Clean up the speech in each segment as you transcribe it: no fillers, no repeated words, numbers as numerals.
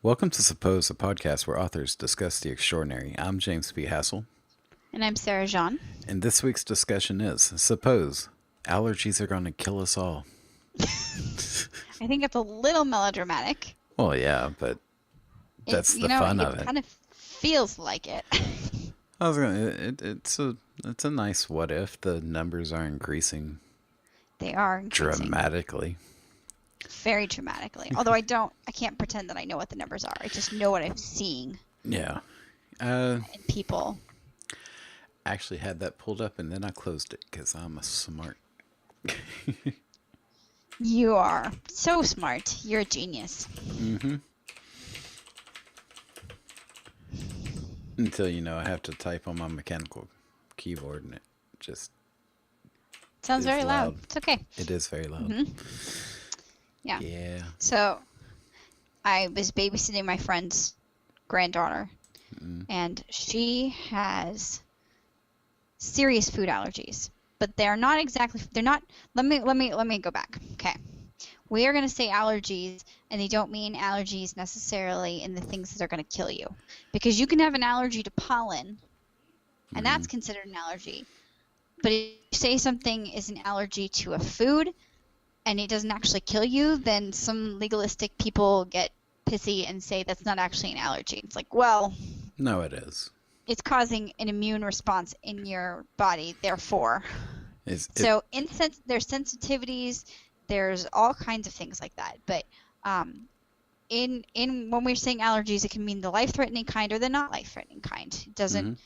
Welcome to Suppose, a podcast where authors discuss the extraordinary. I'm James P. Hassell, And I'm Sarah Jaune. and this week's discussion is Suppose allergies are going to kill us all. I think it's a little melodramatic. Well, yeah, but that's the fun of It it. kind of feels like it. It's a nice what if the numbers are increasing They are increasing dramatically. very dramatically. Although I can't pretend that I know what the numbers are. I just know what I'm seeing Yeah. in people. I actually had that pulled up and then I closed it because I'm a smart. You are so smart. You're a genius. Mm-hmm. Until I have to type on my mechanical keyboard and it just Sounds is very loud. loud. It's okay. It is very loud. Mhm. Yeah. Yeah. So I was babysitting my friend's granddaughter, and she has serious food allergies. But they're not. Let me go back. Okay. We are going to say allergies, and they don't mean allergies necessarily in the things that are going to kill you. Because you can have an allergy to pollen, and that's considered an allergy. But if you say something is an allergy to a food, and it doesn't actually kill you, then some legalistic people get pissy and say that's not actually an allergy. It's like, well, No, it is. it's causing an immune response in your body, therefore. There's sensitivities, there's all kinds of things like that. But in when we're saying allergies, it can mean the life-threatening kind or the not life-threatening kind. It doesn't.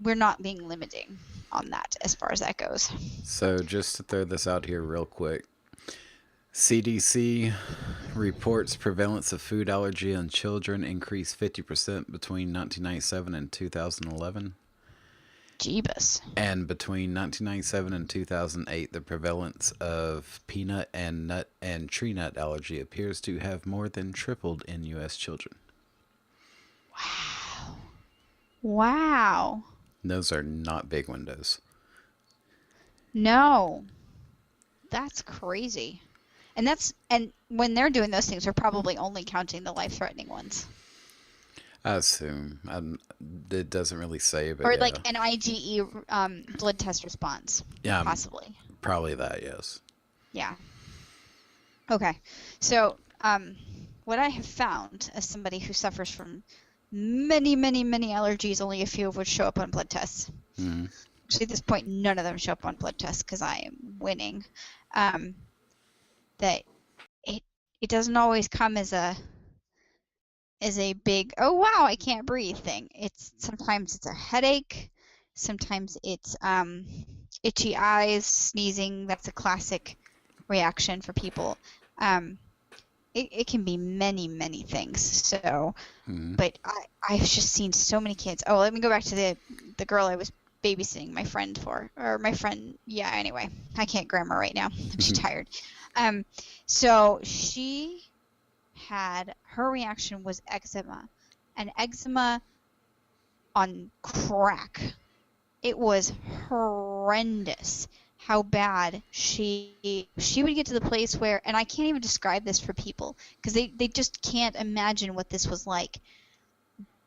We're not being limiting on that as far as that goes. So just to throw this out here real quick, CDC reports prevalence of food allergy in children increased 50% between 1997 and 2011. Jeebus. And between 1997 and 2008, the prevalence of peanut and nut and tree nut allergy appears to have more than tripled in U.S. children. Wow. Those are not big windows. No. That's crazy. And when they're doing those things, they're probably only counting the life-threatening ones. I assume. It doesn't really say, but Or yeah. like an IgE blood test response. Yeah, possibly. probably that, yes. Yeah. Okay. So, what I have found as somebody who suffers from many, many, many allergies, only a few of which show up on blood tests. Mm-hmm. Actually, at this point, none of them show up on blood tests because I am winning. That it doesn't always come as a big, oh wow, I can't breathe thing. Sometimes it's a headache, sometimes it's itchy eyes, sneezing. That's a classic reaction for people. It can be many, many things. So, but I've just seen so many kids. Oh, let me go back to the girl I was babysitting my friend for, or my friend. Yeah. Anyway, I can't grammar right now. I'm too tired. So her reaction was eczema, and eczema on crack. It was horrendous how bad she would get to the place where, and I can't even describe this for people because they just can't imagine what this was like.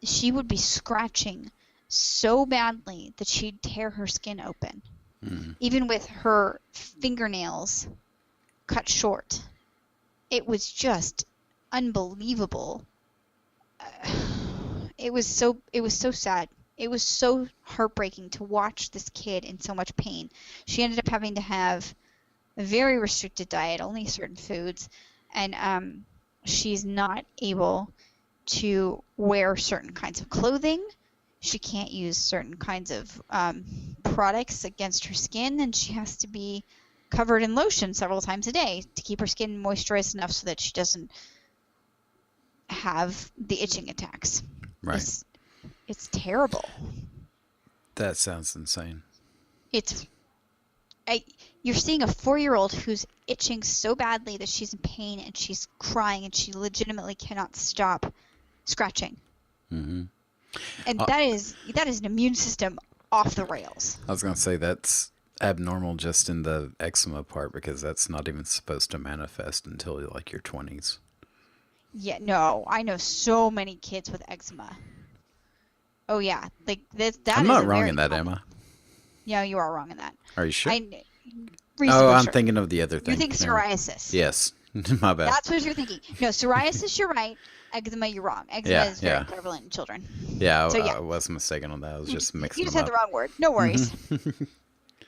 She would be scratching so badly that she'd tear her skin open, even with her fingernails cut short. It was just unbelievable. It was so sad. It was so heartbreaking to watch this kid in so much pain. She ended up having to have a very restricted diet, only certain foods, and she's not able to wear certain kinds of clothing. She can't use certain kinds of products against her skin, and she has to be covered in lotion several times a day to keep her skin moisturized enough so that she doesn't have the itching attacks. Right. It's terrible. That sounds insane. You're seeing a 4-year-old who's itching so badly that she's in pain and she's crying and she legitimately cannot stop scratching. Mm-hmm. And that is an immune system off the rails. I was going to say that's abnormal just in the eczema part because that's not even supposed to manifest until like your 20s. Yeah, no, I know so many kids with eczema. Oh yeah, like this that I'm is not a wrong in very that, am common. I? Yeah, you are wrong in that. Are you sure? I Oh, reasonably I'm sure. thinking of the other You're thing. thinking Never mind. psoriasis. Yes. My bad. That's what you're thinking. No, psoriasis, you're right. Eczema, you're wrong. Eczema Yeah, is very yeah. prevalent in children. Yeah, So yeah, I was mistaken on that. I was you just, just you mixing just them had the up. wrong word. No Hmm. worries.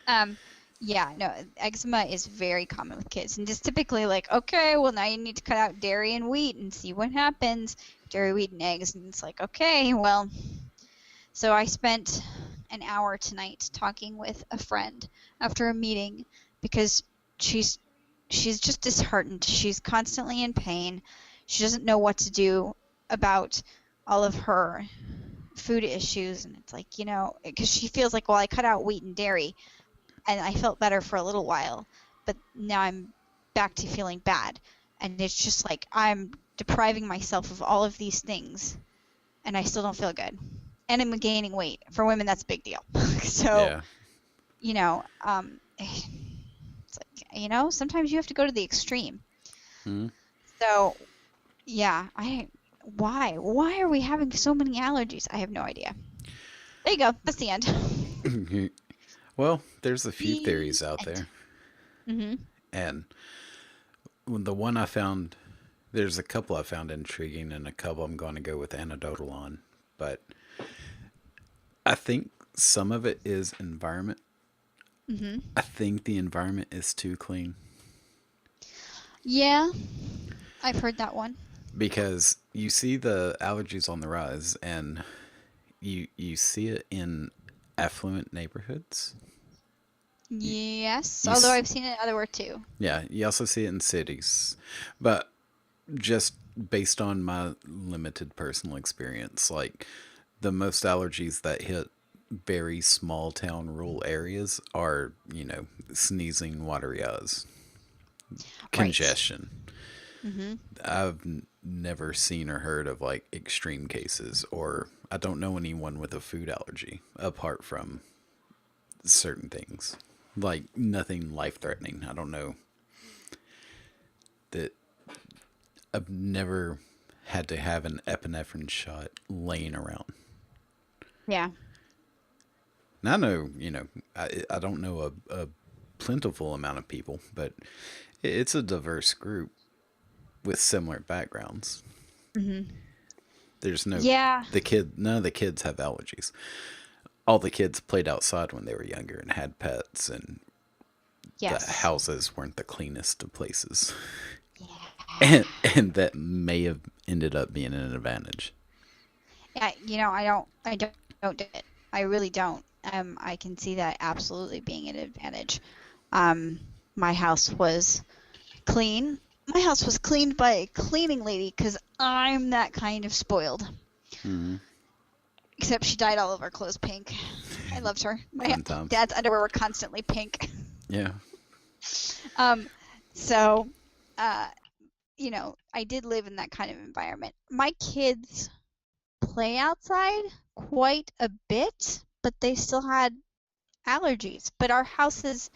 Um, yeah, no, eczema is very common with kids, and just typically like, okay, well now you need to cut out dairy and wheat and see what happens. Dairy, wheat, and eggs, and it's like, okay, well, so I spent an hour tonight talking with a friend after a meeting because she's she's just disheartened. She's constantly in pain. She doesn't know what to do about all of her food issues, and it's like, because she feels like, well, I cut out wheat and dairy and I felt better for a little while, but now I'm back to feeling bad. And it's just like I'm depriving myself of all of these things and I still don't feel good. And I'm gaining weight. For women, that's a big deal. So, Yeah. it's like, sometimes you have to go to the extreme. Hmm. So, yeah, why are we having so many allergies? I have no idea. There you go. That's the end. Well, there's a few The theories out end. there. Mm-hmm. And the one I found, there's a couple I found intriguing, and a couple I'm going to go with anecdotal on. But I think some of it is environment. Mm-hmm. I think the environment is too clean Yeah, I've heard that one. because you see the allergies on the rise, and you see it in affluent neighborhoods. You, Yes, you although I've seen it otherwhere too. yeah, you also see it in cities, but just based on my limited personal experience, like the most allergies that hit very small town rural areas are, sneezing, watery eyes, Right. congestion. Mm-hmm. I've never seen or heard of like extreme cases, or I don't know anyone with a food allergy apart from certain things. Like nothing life threatening. I don't know that I've never had to have an epinephrine shot laying around. Yeah. And I know, I don't know a plentiful amount of people, but it's a diverse group with similar backgrounds. Mm-hmm. There's Yeah. none of the kids have allergies. All the kids played outside when they were younger and had pets, and the Yes. houses weren't the cleanest of places. Yeah. And that may have ended up being an advantage. Yeah. I don't do it. I really don't. I can see that absolutely being an advantage. Um, my house was clean. My house was cleaned by a cleaning lady because I'm that kind of spoiled. Mm-hmm. Except she dyed all of our clothes pink. I loved her. My Fun times. dad's underwear were constantly pink. Yeah. Um, so, uh, I did live in that kind of environment. My kids play outside quite a bit, but they still had allergies. But our house is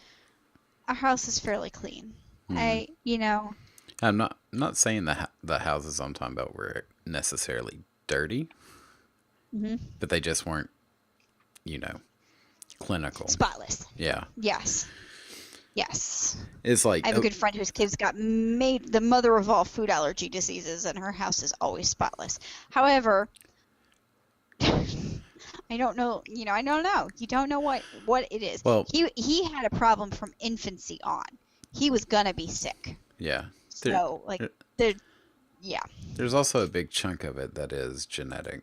fairly clean. Mm-hmm. I. I'm not saying the houses I'm talking about were necessarily dirty, Mhm. but they just weren't, you know, clinical. Spotless. Yeah. Yes. Yes. It's I like, have a good friend whose kids got made the mother of all food allergy diseases, and her house is always spotless. However, I don't know. I don't know. You don't know what it is. well, He had a problem from infancy on. He was gonna be sick. yeah. There, So like there- the yeah. there's also a big chunk of it that is genetic,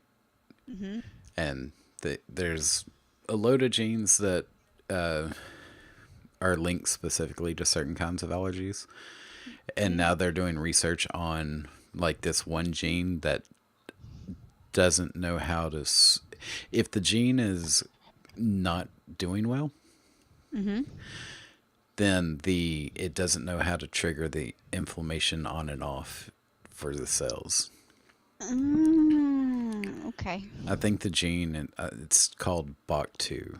Mhm. and there's a load of genes that uh, are linked specifically to certain kinds of allergies. And Mhm. now they're doing research on like this one gene that doesn't know how to. If the gene is not doing well, Mhm. then it doesn't know how to trigger the inflammation on and off for the cells. Okay. I think the gene, and it's called BOC2.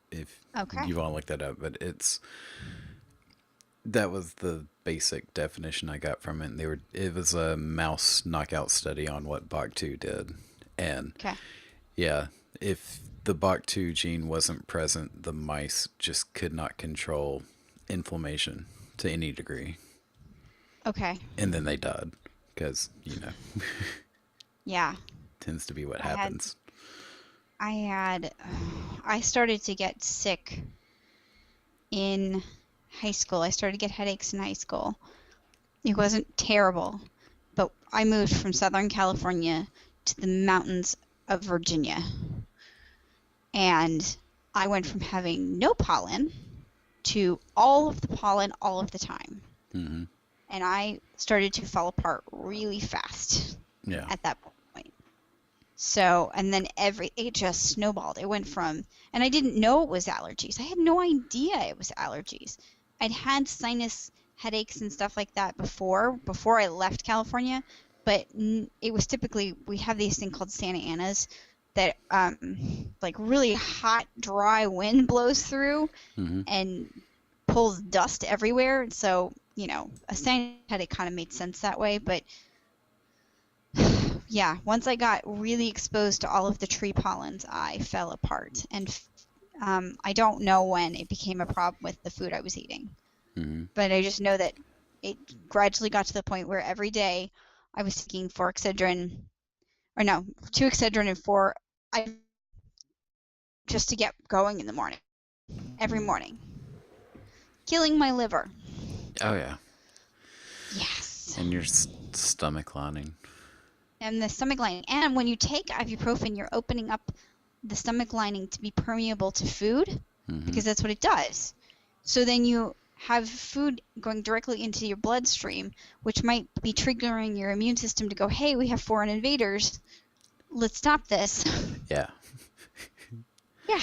If Okay. you want to look that up, but it's That was the basic definition I got from it. And it was a mouse knockout study on what Bach2 did. And Okay. yeah, if the Bach2 gene wasn't present, the mice just could not control inflammation to any degree. Okay. And then they died because, Yeah. tends to be what I had happens. I had I started to get sick in high school. I started to get headaches in high school. It wasn't terrible, but I moved from Southern California to the mountains of Virginia. And I went from having no pollen to all of the pollen all of the time. Hmm. And I started to fall apart really fast Yeah. at that point. So, and then it just snowballed. It went from, and I didn't know it was allergies. I had no idea it was allergies. I'd had sinus headaches and stuff like that before I left California, but it was typically, we have these thing called Santa Anas that like really hot, dry wind blows through Hmm. and pulls dust everywhere. So, a sinus headache kind of made sense that way, but yeah, once I got really exposed to all of the tree pollens, I fell apart. And I don't know when it became a problem with the food I was eating. Hmm. But I just know that it gradually got to the point where every day I was taking 2 Excedrin and 4 I just to get going in the morning. Every morning. Killing my liver. Oh, yeah. Yes. And your stomach lining. And the stomach lining. And when you take ibuprofen, you're opening up the stomach lining to be permeable to food because that's what it does. So then you have food going directly into your bloodstream, which might be triggering your immune system to go, hey, we have foreign invaders. Let's stop this. Yeah. Yeah.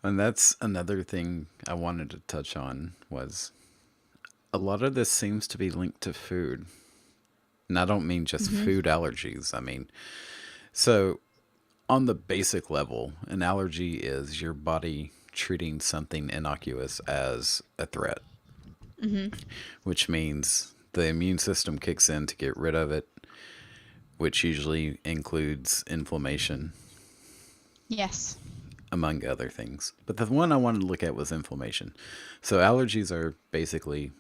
And that's another thing I wanted to touch on was a lot of this seems to be linked to food. And I don't mean just food allergies. I mean, so on the basic level, an allergy is your body treating something innocuous as a threat, which means the immune system kicks in to get rid of it, which usually includes inflammation, Yes. among other things. But the one I wanted to look at was inflammation. So allergies are basically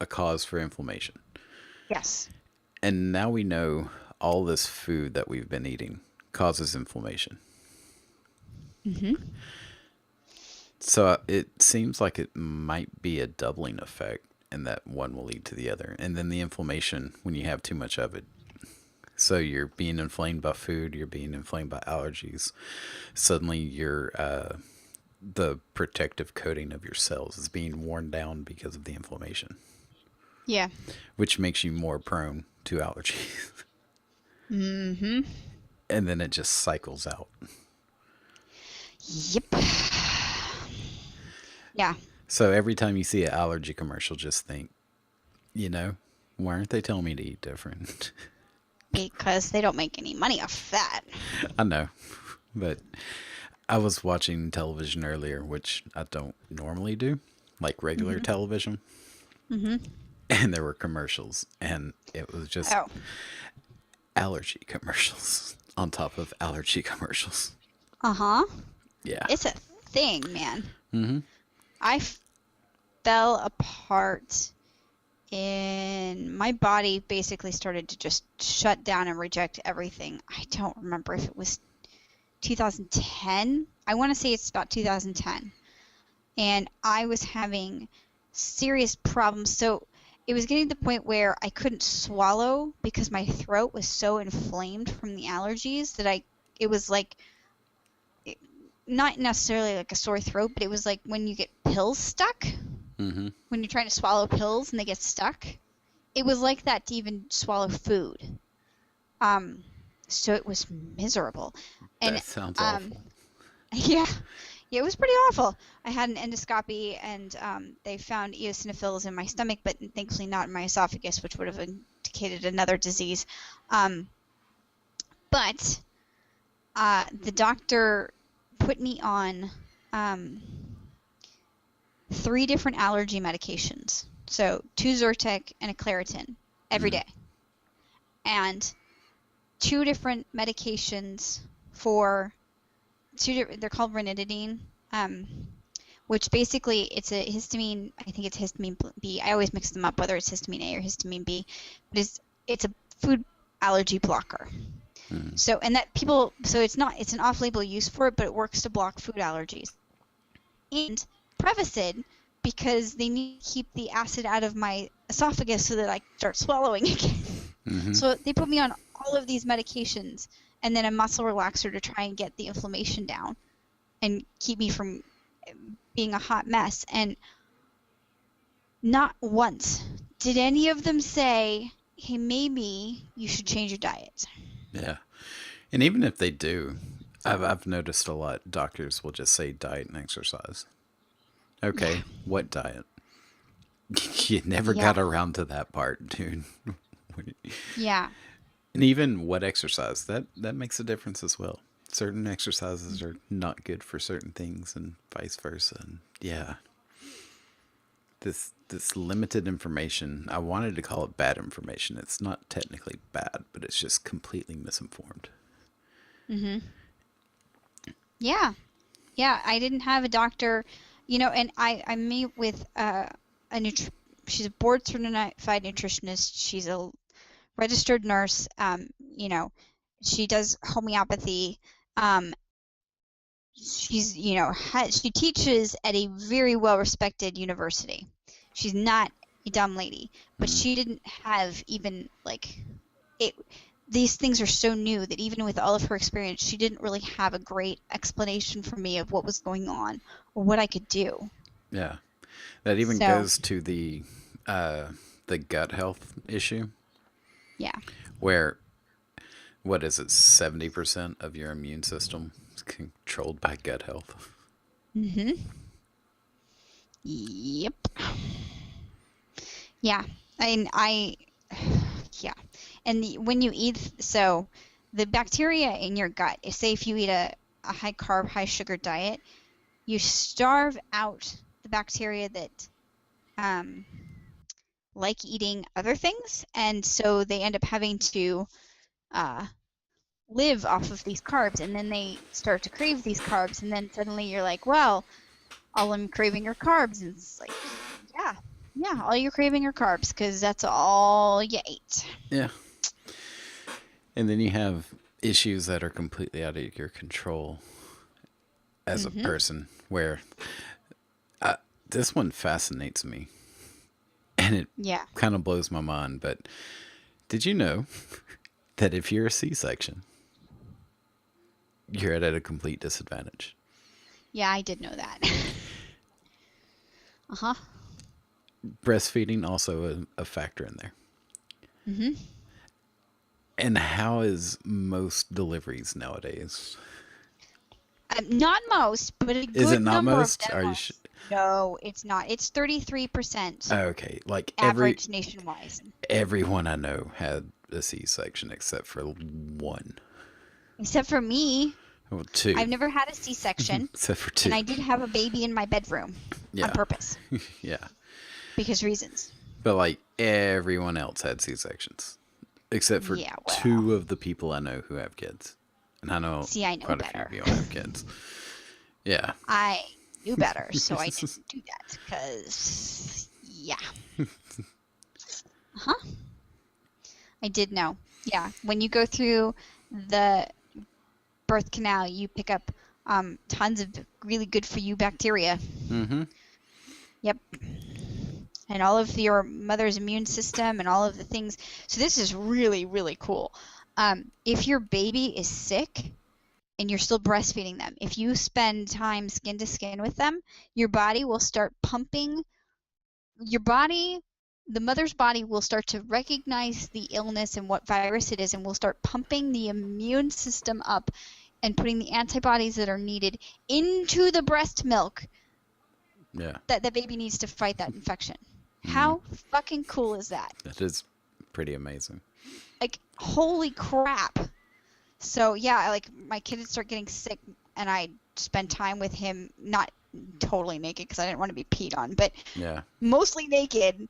a cause for inflammation. Yes. And now we know all this food that we've been eating causes inflammation. So it seems like it might be a doubling effect, and that one will lead to the other. And then the inflammation when you have too much of it. So you're being inflamed by food, you're being inflamed by allergies. Suddenly the protective coating of your cells is being worn down because of the inflammation, Yeah. which makes you more prone to allergies. Mm-hmm. And then it just cycles out. Yep. Yeah. So every time you see an allergy commercial, just think, why aren't they telling me to eat different? Because they don't make any money off that. I know, but I was watching television earlier, which I don't normally do, like regular television, and there were commercials, and it was just Oh. allergy commercials on top of allergy commercials. Uh-huh. Yeah. It's a thing, man. Mm-hmm. I fell apart and my body basically started to just shut down and reject everything. I don't remember if it was 2010. I want to say it's about 2010. And I was having serious problems. So it was getting to the point where I couldn't swallow because my throat was so inflamed from the allergies that it was like, not necessarily like a sore throat, but it was like when you get pills stuck. Mm-hmm. When you're trying to swallow pills and they get stuck. It was like that to even swallow food. So it was miserable. And That sounds awful. yeah, it was pretty awful. I had an endoscopy and they found eosinophils in my stomach, but thankfully not in my esophagus, which would have indicated another disease. But the doctor put me on 3 different allergy medications. So 2 Zyrtec and a Claritin every day. And 2 different medications for they're called ranitidine, which basically it's a histamine. I think it's histamine B. I always mix them up, whether it's histamine A or histamine B. But it's a food allergy blocker. So and that people so it's an off-label use for it, but it works to block food allergies. And Prevacid, because they need to keep the acid out of my esophagus so that I start swallowing again. So they put me on all of these medications and then a muscle relaxer to try and get the inflammation down and keep me from being a hot mess. And not once did any of them say, hey, maybe you should change your diet. Yeah. And even if they do, I've noticed a lot, doctors will just say diet and exercise. Okay, what diet? You never got around to that part, dude. Yeah. And even what exercise, that makes a difference as well. Certain exercises are not good for certain things and vice versa. And yeah. This limited information, I wanted to call it bad information. It's not technically bad, but it's just completely misinformed. Yeah. Yeah, I didn't have a doctor, and I meet with she's a board certified nutritionist. She's a registered nurse. She does homeopathy. She's, she teaches at a very well-respected university. She's not a dumb lady, but she didn't have even these things are so new that even with all of her experience, she didn't really have a great explanation for me of what was going on or what I could do. Yeah. That even goes to the gut health issue. Yeah. Where, what is it, 70% of your immune system is controlled by gut health. Yep. Yeah. Yeah. And when you eat, so the bacteria in your gut, say if you eat a high carb, high sugar diet, you starve out the bacteria that like eating other things, and so they end up having to live off of these carbs, and then they start to crave these carbs, and then suddenly you're like, well, all I'm craving are carbs, and it's like, yeah, all you're craving are carbs because that's all you ate. Yeah. And then you have issues that are completely out of your control as a person, where this one fascinates me. And it kind of blows my mind. But did you know that if you're a C-section, you're at a complete disadvantage? Yeah, I did know that. Breastfeeding also a factor in there. And how is most deliveries nowadays? Not most, but a good is it not number most? Of them Are you are. No, it's not. It's 33%. Okay, like average nationwide. Everyone I know had a C-section except for one. Except for me. Well, 2. I've never had a C-section. Except for 2. And I did have a baby in my bedroom on purpose. Yeah. Because reasons. But like everyone else had C-sections. Except for 2 of the people I know who have kids. And I know, I know quite better. a few people have kids. Yeah. I knew better, so I didn't do that. Because, I did know. Yeah. When you go through the birth canal, you pick up tons of really good for you bacteria. Yep. And all of your mother's immune system and all of the things. So this is really, really cool. If your baby is sick and you're still breastfeeding them, if you spend time skin to skin with them, your body will start pumping. The mother's body will start to recognize the illness and what virus it is, and will start pumping the immune system up and putting the antibodies that are needed into the breast milk that the baby needs to fight that infection. How fucking cool is that? That is pretty amazing. Like, holy crap. So, yeah, like, my kid would start getting sick, and I'd spend time with him, not totally naked because I didn't want to be peed on, but Yeah. mostly naked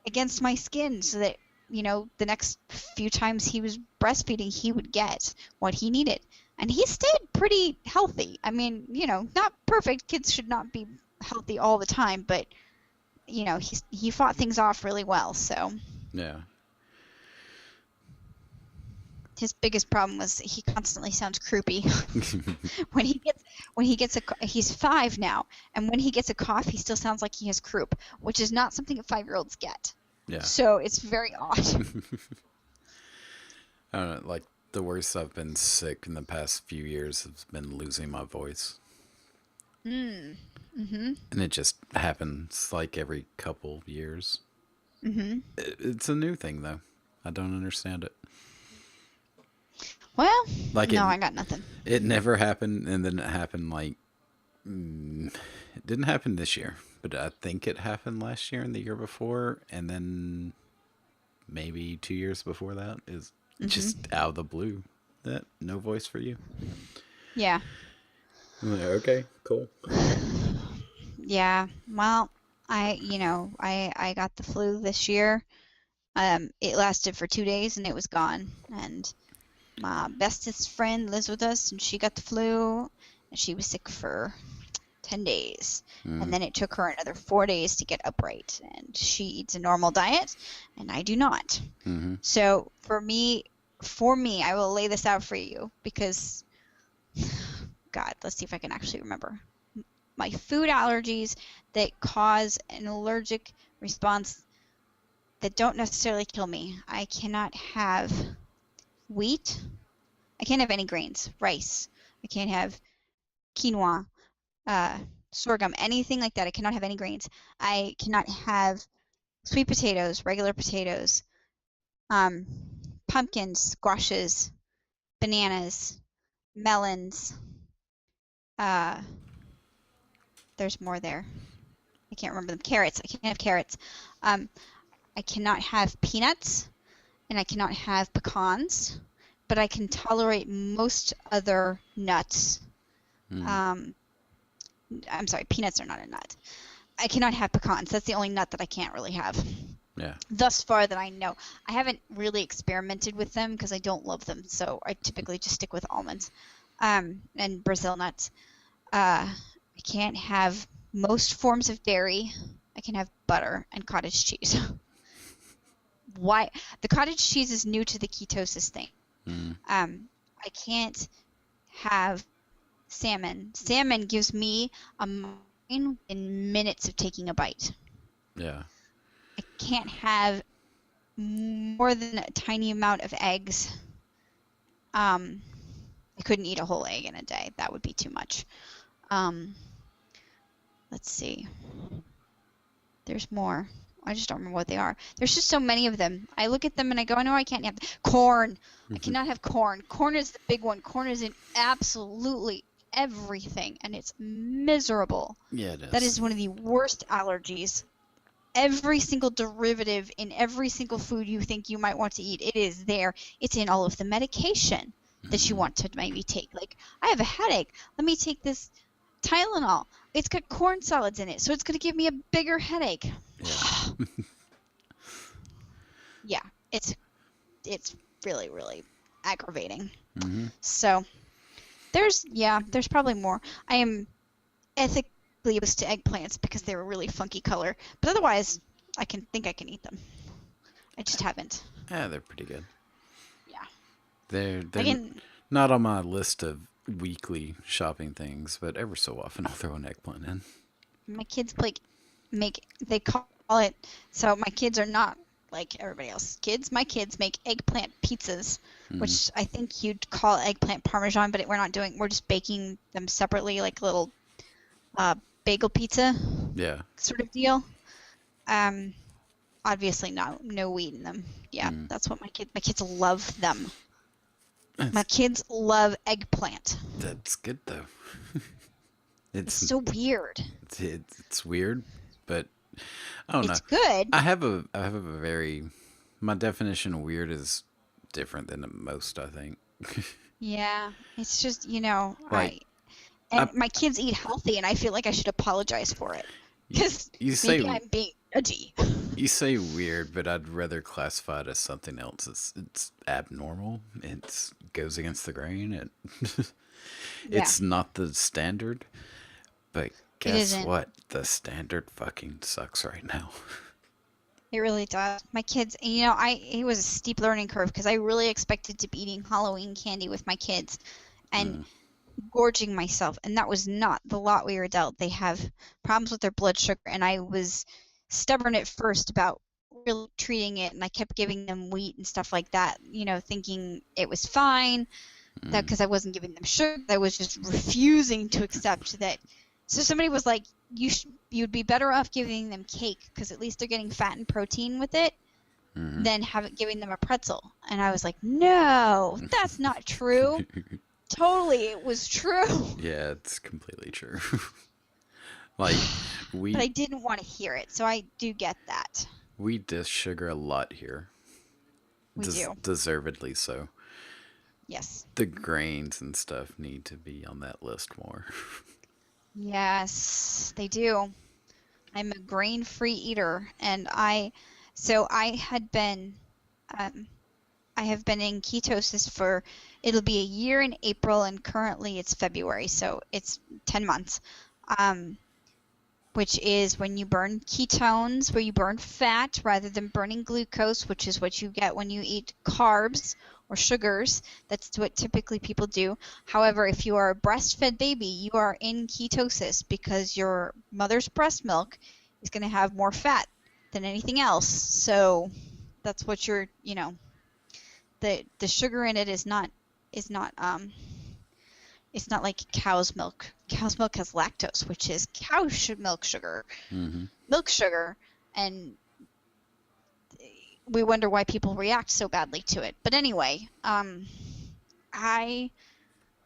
against my skin so that, the next few times he was breastfeeding, he would get what he needed. And he stayed pretty healthy. I mean, not perfect. Kids should not be healthy all the time, but, he fought things off really well. So Yeah. his biggest problem was he constantly sounds croupy. when he gets he's 5 now, and when he gets a cough, he still sounds like he has croup, which is not something that 5-year-olds get. Yeah. So it's very odd. I don't know, like the worst I've been sick in the past few years has been losing my voice. Mm-hmm. And it just happens like every couple years. Mm-hmm. It's a new thing though. I don't understand it. Well, Like no, I got nothing. it never happened, and then it happened like it didn't happen this year, but I think it happened last year and the year before, and then maybe 2 years before that is just out of the blue. That no voice for you. Yeah. I'm like, okay, cool. Yeah. Well, I got the flu this year. It lasted for 2 days and it was gone. And my bestest friend lives with us and she got the flu and she was sick for 10 days. And then it took her another 4 days to get upright. And she eats a normal diet and I do not. Mm-hmm. So for me, I will lay this out for you because, God, let's see if I can actually remember. My food allergies that cause an allergic response that don't necessarily kill me. I cannot have wheat. I can't have any grains. Rice. I can't have quinoa, sorghum, anything like that. I cannot have any grains. I cannot have sweet potatoes, regular potatoes, pumpkins, squashes, bananas, melons. There's more there. I can't remember them. Carrots. I can't have carrots. I cannot have peanuts, and I cannot have pecans, but I can tolerate most other nuts. I'm sorry, peanuts are not a nut. I cannot have pecans. That's the only nut that I can't really have. Yeah. Thus far that I know. I haven't really experimented with them because I don't love them, so I typically just stick with almonds and Brazil nuts. I can't have most forms of dairy. I can have butter and cottage cheese. Why? The cottage cheese is new to the ketosis thing. I can't have salmon. Salmon gives me a migraine in minutes of taking a bite. Yeah. I can't have more than a tiny amount of eggs. I couldn't eat a whole egg in a day. That would be too much. Let's see. There's more. I just don't remember what they are. There's just so many of them. I look at them and I go, I know I can't have corn. I cannot have corn. Corn is the big one. Corn is in absolutely everything, and it's miserable. Yeah, it is. That is one of the worst allergies. Every single derivative in every single food you think you might want to eat, it is there. It's in all of the medication that you want to maybe take. Like, I have a headache. Let me take this Tylenol. It's got corn solids in it, so it's going to give me a bigger headache. Yeah. Yeah, it's really, really aggravating. Mm-hmm. So there's probably more. I am ethically opposed to eggplants because they're a really funky color, but otherwise I can eat them. I just haven't. Yeah, they're pretty good. Yeah. They're Again, not on my list of weekly shopping things, but ever so often I'll throw an eggplant in. my kids they call it, so my kids are not like everybody else's kids. My kids make eggplant pizzas, which I think you'd call eggplant parmesan, but we're just baking them separately, like little bagel pizza Yeah. sort of deal. Obviously no wheat in them. Yeah, that's what my kids love them. My kids love eggplant. That's good though. It's so weird. It's weird, but I don't know. It's good. I have a very, my definition of weird is different than most, I think. Yeah, it's just Like- I, And my kids eat healthy, and I feel like I should apologize for it. Because you say maybe I'm being judgy. you say weird, but I'd rather classify it as something else. It's abnormal. It goes against the grain. Yeah, It's not the standard. But it guess isn't. what? The standard fucking sucks right now. It really does. My kids, it was a steep learning curve because I really expected to be eating Halloween candy with my kids and Mm, gorging myself, and that was not the lot we were dealt. They have problems with their blood sugar, and I was stubborn at first about really treating it, and I kept giving them wheat and stuff like that, thinking it was fine, that mm, because I wasn't giving them sugar, I was just refusing to accept that. So somebody was like, you'd be better off giving them cake because at least they're getting fat and protein with it mm. than giving them a pretzel. And I was like, no, that's not true. Totally, it was true. Yeah, it's completely true. Like But I we didn't want to hear it, so I do get that. we dish sugar a lot here. We do. Deservedly so. Yes. The grains and stuff need to be on that list more. Yes, they do. I'm a grain-free eater, and so um, I have been in ketosis it'll be a year in April, and currently it's February, so it's 10 months. Which is when you burn ketones, where you burn fat rather than burning glucose, which is what you get when you eat carbs or sugars. That's what typically people do. However, if you are a breastfed baby, you are in ketosis because your mother's breast milk is going to have more fat than anything else. So that's what the sugar in it is not it's not like cow's milk. Cow's milk has lactose, which is milk sugar, Mm-hmm. milk sugar, and we wonder why people react so badly to it. But anyway, I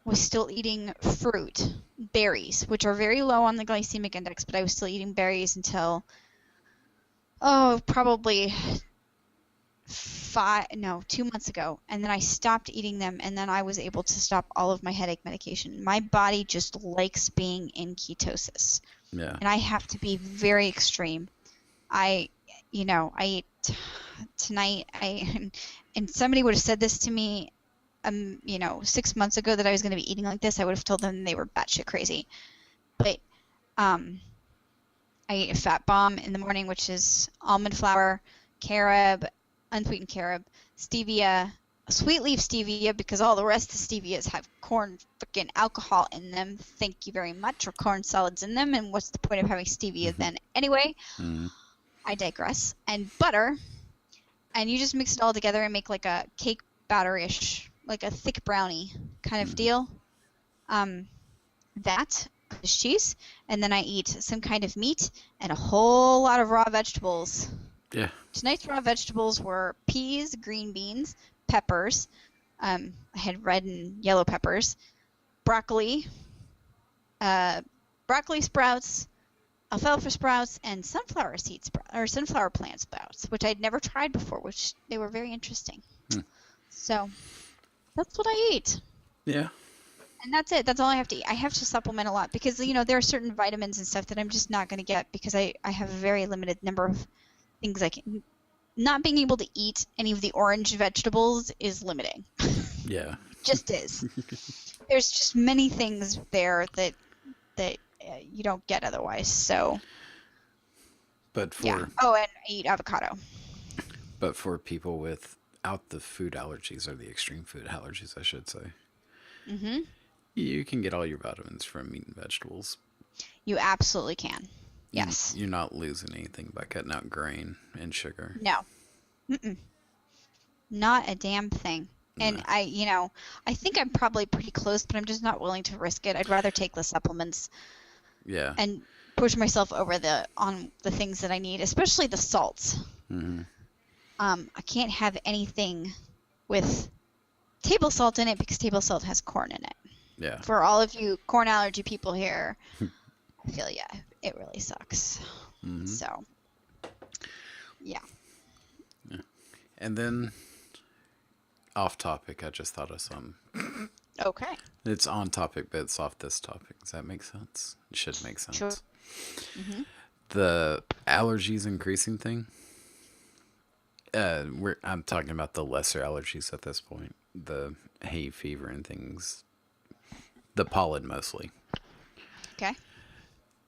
was still eating fruit, berries, which are very low on the glycemic index, but I was still eating berries until, probably 2 months ago, and then I stopped eating them, and then I was able to stop all of my headache medication. My body just likes being in ketosis, Yeah. and I have to be very extreme. I ate tonight. And somebody would have said this to me, 6 months ago that I was going to be eating like this. I would have told them they were batshit crazy. But I ate a fat bomb in the morning, which is almond flour, carob, unsweetened carob, stevia, sweet leaf stevia, because all the rest of the stevias have corn freaking alcohol in them. Thank you very much. Or corn solids in them. And what's the point of having stevia then? Anyway, Mm-hmm. I digress. And butter. And you just mix it all together and make like a cake batter-ish, like a thick brownie kind of deal. That is cheese. And then I eat some kind of meat and a whole lot of raw vegetables. Yeah. Tonight's raw vegetables were peas, green beans, peppers. I had red and yellow peppers, broccoli, broccoli sprouts, alfalfa sprouts, and sunflower sunflower plant sprouts, which I'd never tried before, which they were very interesting. So that's what I eat. Yeah. And that's it. That's all I have to eat. I have to supplement a lot because, there are certain vitamins and stuff that I'm just not going to get because I have a very limited number of things I can. Not being able to eat any of the orange vegetables is limiting. Yeah. Just is. There's just many things there that you don't get otherwise. So But for yeah. Oh, and I eat avocado. but for people without the food allergies or the extreme food allergies, I should say, Mhm. you can get all your vitamins from meat and vegetables. You absolutely can. Yes. You're not losing anything by cutting out grain and sugar. No. Mm-mm. Not a damn thing. And No. I think I'm probably pretty close, but I'm just not willing to risk it. I'd rather take the supplements Yeah. and push myself over on the things that I need, especially the salts. Mm-hmm. I can't have anything with table salt in it because table salt has corn in it. Yeah. For all of you corn allergy people here, I feel it really sucks. Mm-hmm. So, yeah. And then, off topic, I just thought of some. Okay. It's on topic, but it's off this topic. Does that make sense? It should make Sure. sense. Hmm. The allergies increasing thing. I'm talking about the lesser allergies at this point. The hay fever and things. The pollen mostly. Okay.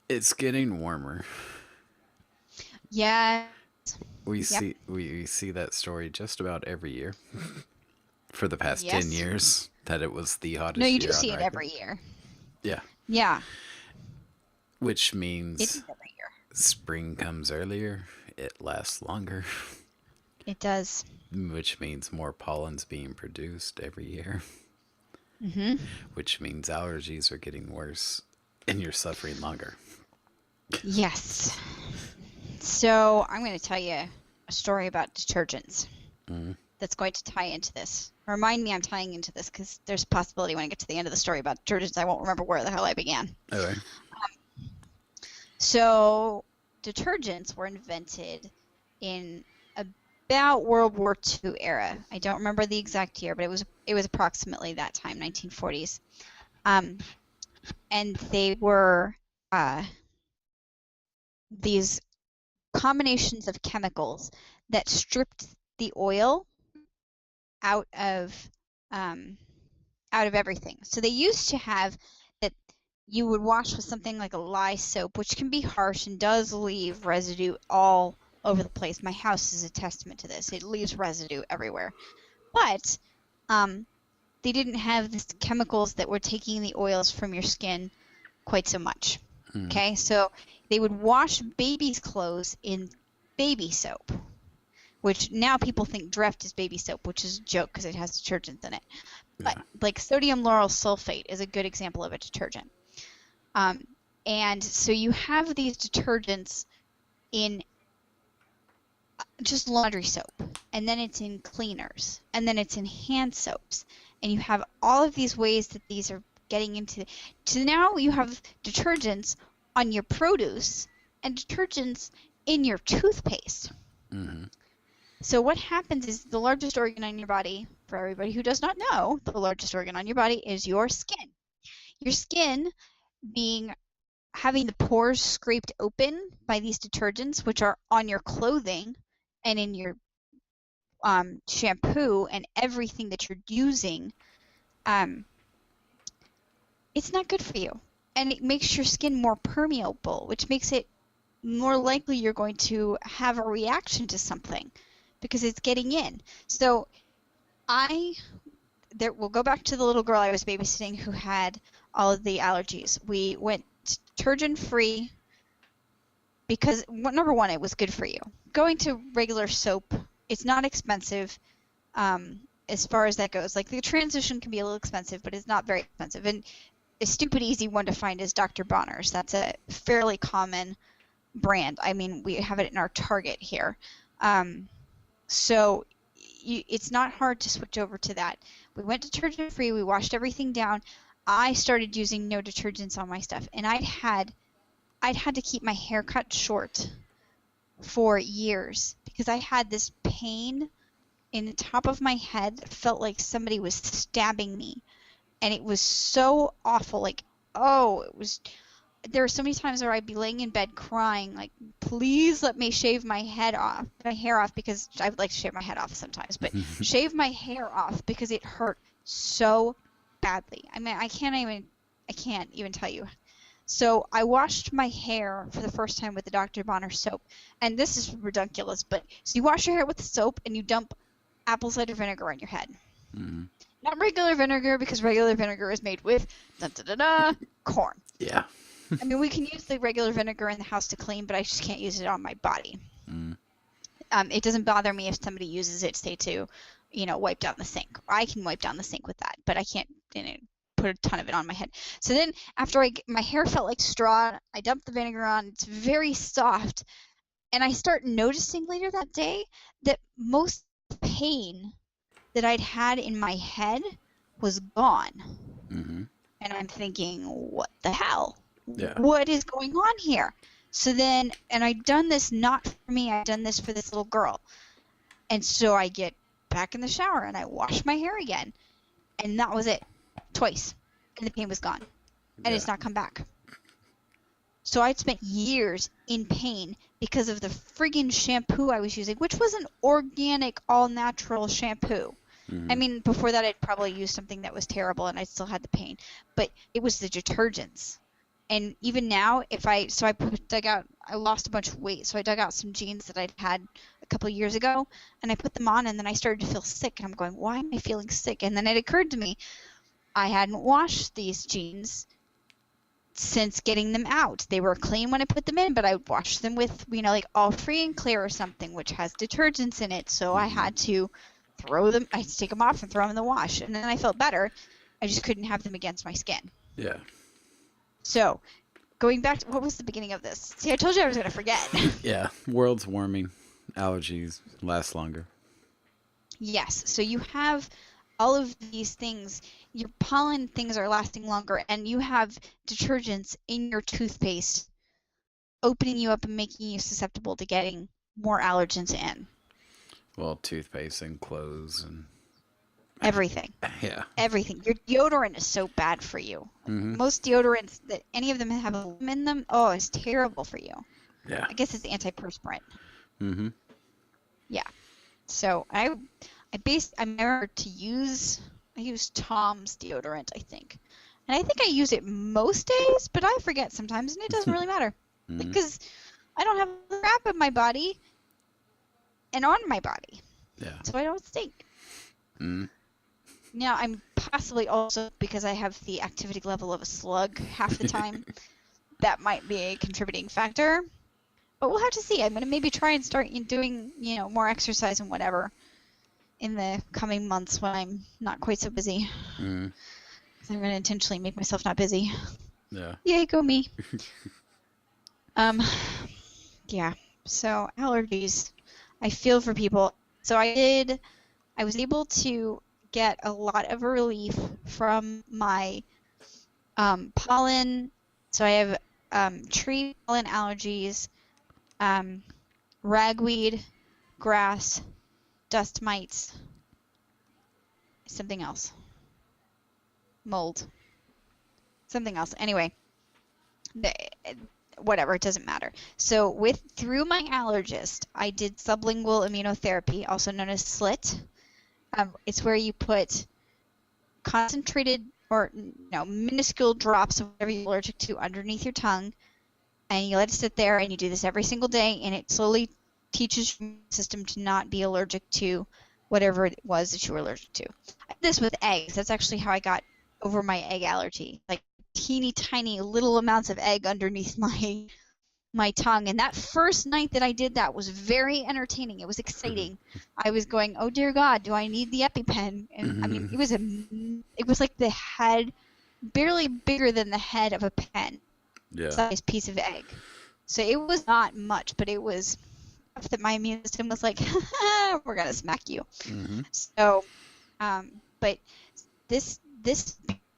It's getting warmer. Yeah. We Yep. see that story just about every year for the past 10 Yes. years that it was the No, hottest you do year on see it record. every year. Yeah. Yeah. Which It is means every year. spring comes earlier, it lasts longer, It does. which means more pollen's being produced every year, Hmm. which means allergies are getting worse and you're suffering longer. Yes. So I'm going to tell you a story about detergents Mm. that's going to tie into this. Remind me I'm tying into this because there's a possibility when I get to the end of the story about detergents, I won't remember where the hell I began. Okay. So detergents were invented in about World War II era. I don't remember the exact year, but it was approximately that time, 1940s. And they were these combinations of chemicals that stripped the oil out of um, out of everything. So they used to have that you would wash with something like a lye soap, which can be harsh and does leave residue all over the place. My house is a testament to this. It leaves residue everywhere. But they didn't have these chemicals that were taking the oils from your skin quite so much. Mm. Okay, so they would wash babies' clothes in baby soap, which now people think Dreft is baby soap, which is a joke because it has detergents in it. But Yeah. like sodium lauryl sulfate is a good example of a detergent. And so you have these detergents in just laundry soap, and then it's in cleaners, and then it's in hand soaps, and you have all of these ways that these are getting into. So now you have detergents on your produce and detergents in your toothpaste. Mm-hmm. So what happens is the largest organ on your body, for everybody who does not know, the largest organ on your body is your skin. Your skin having the pores scraped open by these detergents, which are on your clothing and in your shampoo and everything that you're using, it's not good for you. And it makes your skin more permeable, which makes it more likely you're going to have a reaction to something because it's getting in. So we'll go back to the little girl I was babysitting who had all of the allergies. We went detergent free because number one, it was good for you. Going to regular soap, it's not expensive as far as that goes. Like the transition can be a little expensive, but it's not very expensive. And a stupid easy one to find is Dr. Bonner's. That's a fairly common brand. I mean, we have it in our Target here. So it's not hard to switch over to that. We went detergent free. We washed everything down. I started using no detergents on my stuff, and I'd had to keep my hair cut short for years because I had this pain in the top of my head that felt like somebody was stabbing me, and it was so awful. Like, there were so many times where I'd be laying in bed crying, like, please let me shave my hair off, because I would like to shave my head off sometimes, but shave my hair off because it hurt so badly. I mean, I can't even tell you. So I washed my hair for the first time with the Dr. Bonner soap, and this is ridiculous, but so you wash your hair with the soap and you dump apple cider vinegar on your head. Mm-hmm. Not regular vinegar, because regular vinegar is made with corn. Yeah. I mean, we can use the regular vinegar in the house to clean, but I just can't use it on my body. Mm. It doesn't bother me if somebody uses it, say, to, wipe down the sink. I can wipe down the sink with that, but I can't, put a ton of it on my head. So then, after my hair felt like straw, I dumped the vinegar on. It's very soft, and I start noticing later that day that most pain that I'd had in my head was gone. Mm-hmm. And I'm thinking, what the hell? Yeah. What is going on here? So then, and I'd done this not for me, I'd done this for this little girl. And so I get back in the shower and I wash my hair again. And that was it. twice, and the pain was gone, and Yeah. it's not come back. So I'd spent years in pain because of the friggin' shampoo I was using, which was an organic, all-natural shampoo. I Mm-hmm. mean, before that, I'd probably used something that was terrible, and I still had the pain. But it was the detergents. And even now, I lost a bunch of weight, so I dug out some jeans that I'd had a couple of years ago, and I put them on, and then I started to feel sick, and I'm going, why am I feeling sick? And then it occurred to me, I hadn't washed these jeans since getting them out. They were clean when I put them in, but I would wash them with, like All Free and Clear or something, which has detergents in it. So I had to I had to take them off and throw them in the wash. And then I felt better. I just couldn't have them against my skin. Yeah. So going back to, what was the beginning of this? See, I told you I was going to forget. Yeah. World's warming. Allergies last longer. Yes. So you have all of these things. Your pollen things are lasting longer, and you have detergents in your toothpaste opening you up and making you susceptible to getting more allergens in. Well, toothpaste and clothes and Everything. yeah. Everything. Your deodorant is so bad for you. Mm-hmm. Most deodorants that any of them have a limb in them, oh, it's terrible for you. Yeah. I guess it's antiperspirant. Mm-hmm. Yeah. So I remember I use Tom's deodorant, I think. And I think I use it most days, but I forget sometimes, and it doesn't really matter. Mm-hmm. Because I don't have crap in my body and on my body. Yeah. So I don't stink. Mm-hmm. Now, I'm possibly also, because I have the activity level of a slug half the time, that might be a contributing factor. But we'll have to see. I'm going to maybe try and start doing, more exercise and whatever in the coming months when I'm not quite so busy. Mm-hmm. I'm going to intentionally make myself not busy. Yeah. Yay, go me. Yeah. So allergies, I feel for people. So I was able to get a lot of relief from my pollen. So I have tree pollen allergies, ragweed, grass, dust mites, something else, mold, something else. Anyway, whatever, it doesn't matter. So through my allergist, I did sublingual immunotherapy, also known as SLIT. It's where you put concentrated or minuscule drops of whatever you're allergic to underneath your tongue, and you let it sit there, and you do this every single day, and it slowly teaches your system to not be allergic to whatever it was that you were allergic to. I did this with eggs. That's actually how I got over my egg allergy. Like teeny tiny little amounts of egg underneath my tongue. And that first night that I did that was very entertaining. It was exciting. I was going, oh dear God, do I need the EpiPen? And I mean, it was like the head, barely bigger than the head of a pen. Yeah. Size piece of egg. So it was not much, but it was enough that my immune system was like, we're gonna smack you. Mm-hmm. So, but this